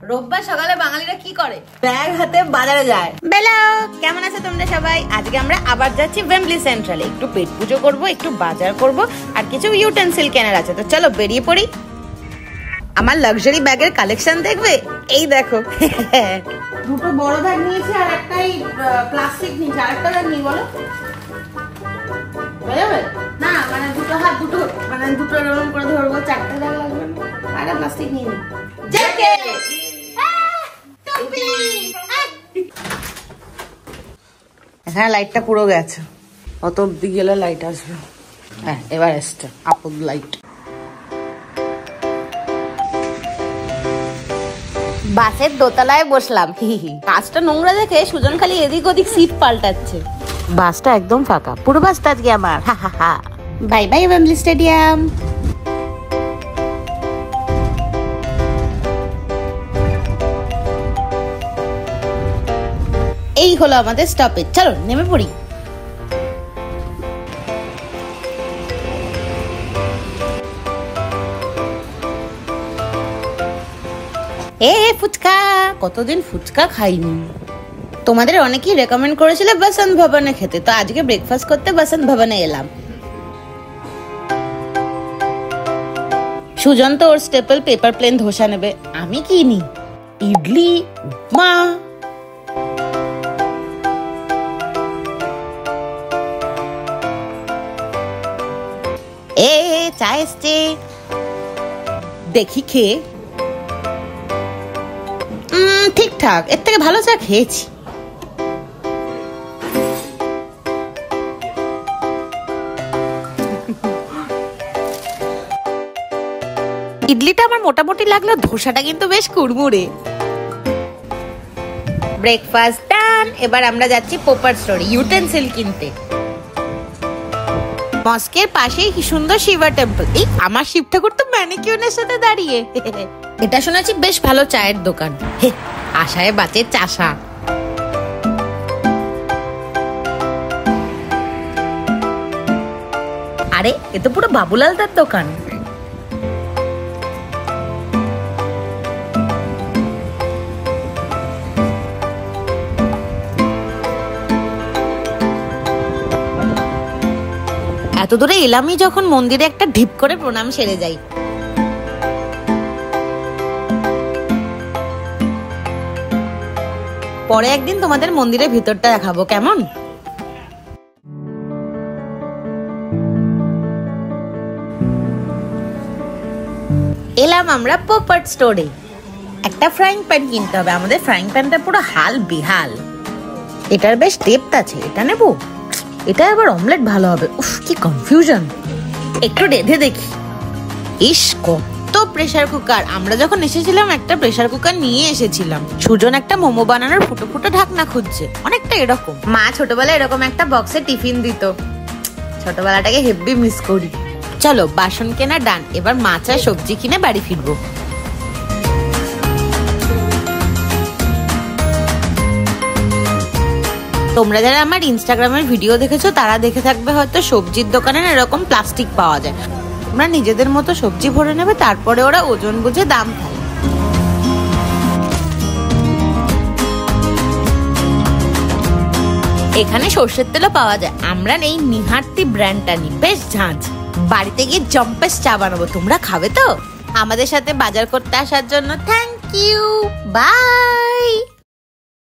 রোববার সকালে বাঙালিরা কি করে? ব্যাগ হাতে বাজারে যায়। বেলো, কেমন আছো তোমরা সবাই? আজকে আমরা আবার যাচ্ছি ওয়েম্বলি সেন্ট্রালে। একটু পেট পুজো করব, একটু বাজার করব, আর কিছু ইউটেনসিল কেনার আছে। তো চলো বেরিয়ে পড়ি। আমার লাক্সারি ব্যাগের কালেকশন দেখবে? এই দেখো। দুটো বড় ব্যাগ নিয়েছি আর একটাই প্লাস্টিক নিয়েছি। আরেকটা ব্যাগ নিই বলো? না মানে দুটো হাত দুটো মানে দুটো এরকম করে ধরবো, চারটে ব্যাগ লাগবে না। আর প্লাস্টিক নিয়ে নিই। জ্যাকেট, টুপি। হ্যাঁ, লাইটটা পুরো গেছে। অত অব্দি গেলে লাইট আসবে। হ্যাঁ, এবার এসছে আপদ লাইট। বাসের দোতলায় বসলাম। কাজটা নোংরা দেখে সুজন খালি এদিক ওদিক সিট পাল্টাচ্ছে। বাসটা একদম ফাঁকা, পুরো বাসটা আজকে আমার। Bye bye Wembley stadium. এই হলো আমাদের স্টপেজ, চলো নেমে পড়ি। ফুচকা, কতদিন ফুচকা খাইনি। তোমাদের অনেকেই রেকমেন্ড করেছিল বসন্ত ভবনে খেতে, তো আজকে ব্রেকফাস্ট করতে বসন্ত ভবনে এলাম। সুজন তো ওর স্টেপল পেপার প্লেন ধোসা নেবে, আমি কি নি? ইডলি, উপমা। চা এসছে, দেখি খেয়ে। ঠিকঠাক, এর থেকে ভালো চা খেয়েছি। ইডলিটা আমার মোটামুটি লাগলো, ধোসাটা কিন্তু বেশ কুড়মুড়ে। ব্রেকফাস্ট ডান। এবার আমরা যাচ্ছি পোপার স্টোরে ইউটেনসিল কিনতে। মস্কের পাশেই কি সুন্দর শিবা টেম্পল। এই আমার শিব ঠাকুর তো ম্যানিকিউনের সাথে দাঁড়িয়ে। এটা শুনেছি বেশ ভালো চায়ের দোকান। আশায় বাঁচে চাষা। আরে এ তো পুরো বাবুলাল দার দোকান। এত দূরে এলামই যখন, মন্দিরে একটা ঢিপ করে প্রণাম সেরে যাই। পরে একদিন তোমাদের মন্দিরের ভিতরটা দেখাবো, কেমন? এলাম আমরা পোপার স্টোরে। একটা ফ্রাইং প্যান কিনতে হবে, আমাদের ফ্রাইং প্যানটা পুরো হাল বেহাল। এটার বেশ ডেপথ আছে, এটা নেবো। এটা আবার অমলেট ভালো হবে। উফ, কি কনফিউশন। একটু রেঁধে দেখি। ইস, কত প্রেসার কুকার। আমরা যখন এসেছিলাম একটা প্রেসার কুকার নিয়ে এসেছিলাম। সুজন একটা মোমো বানানোর ফুটো ফুটো ঢাকনা খুঁজছে, অনেকটা এরকম। মা ছোটবেলায় এরকম একটা বক্সে টিফিন দিত। ছোটবেলাটাকে হেভি মিস করি। চলো বাসন কেনা ডান, এবার মাছ আর সবজি কিনে বাড়ি ফিরবো। তোমরা যারা আমার ইনস্টাগ্রামের ভিডিও দেখেছো তারা দেখে থাকবে হয়তো সবজির দোকানে এরকম প্লাস্টিক পাওয়া যায়। তোমরা নিজেদের মতো সবজি ভরে নেবে, তারপরে ওরা ওজন বুঝে দাম ফেলে। এখানে সর্ষের তেলও পাওয়া যায়। আমরা নেই নিহারতি ব্র্যান্ডটা নি, বেশ ঝাঁঝ। বাড়িতে গিয়ে জম্পেস চা বানাবো, তোমরা খাবে তো? আমাদের সাথে বাজার করতে আসার জন্য থ্যাংক ইউ, বাই।